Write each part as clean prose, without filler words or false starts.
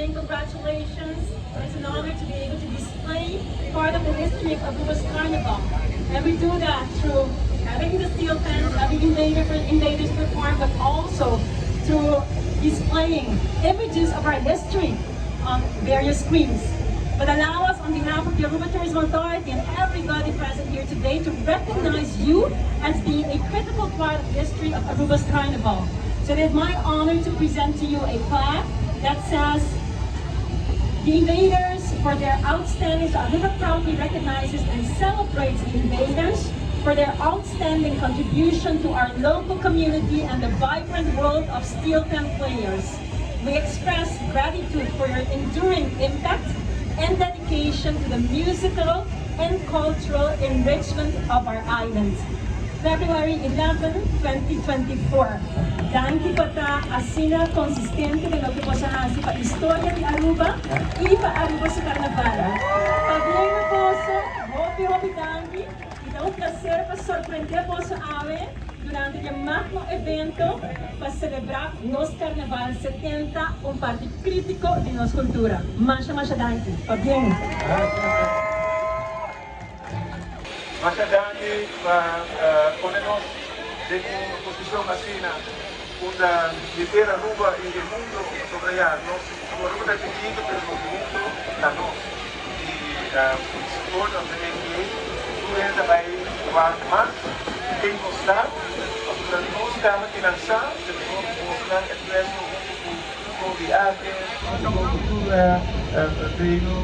saying congratulations. It's an honor to be able to display part of the history of Aruba's Carnival. And we do that through having the steel fence, having invaders perform, but also through displaying images of our history on various screens. But allow us, on behalf of the Aruba Tourism Authority and everybody present here today, to recognize you as being a critical part of the history of Aruba's Carnival. So it is my honor to present to you a plaque that says, the invaders for their outstanding, so Aruba proudly recognizes and celebrates the invaders for their outstanding contribution to our local community and the vibrant world of steel pen players. We express gratitude for your enduring impact and dedication to the musical and cultural enrichment of our island. February 11, 2024. Danke pata Asina consistente de lo que possa hasi pa historia di Aruba e pa Aruba sa Carnaval. Pabling na poso, hopi danke, e dá prazer para surpreender posso ave durante o magno evento para celebrar nosso Carnaval 70, parte crítico de nossa cultura. Masha danke. Pabling. Masha danke ponernos en posición Asina, una litera Aruba en el mundo sobrellarnos, como Aruba está pequeño, pero el movimiento está nos. Y support of the NBA, tú eres daarbij waar maakt, quem nos está, als we dat ons gaan financiar, de ons gaan expresso con di arte, con cultura, treino,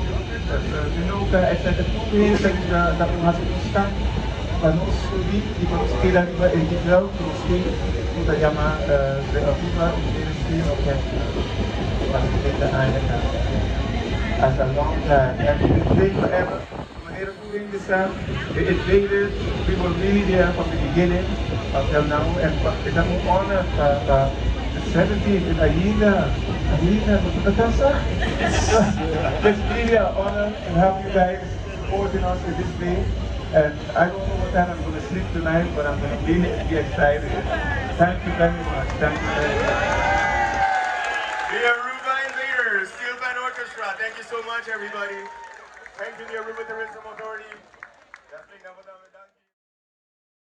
minuta, etc. Tudo isso da formação constante. Para nós, e para nós que arriba el titular, que nos tem, que se chama de Aruba Invaders Orchestra, was de Einheit. As a long time, and we stay forever. Wanneer we doing this, the invaders, we were really there from the beginning until now, and it's an honor the 17th in Asina, it's really an honor to have you guys supporting us in this day. And I don't know what time I'm going to sleep tonight, but I'm going to really be excited. Thank you very much. Thank you very much. The Aruba Invaders, Steel Band Orchestra. Thank you so much, everybody. Thank you, the Aruba Tourism Authority.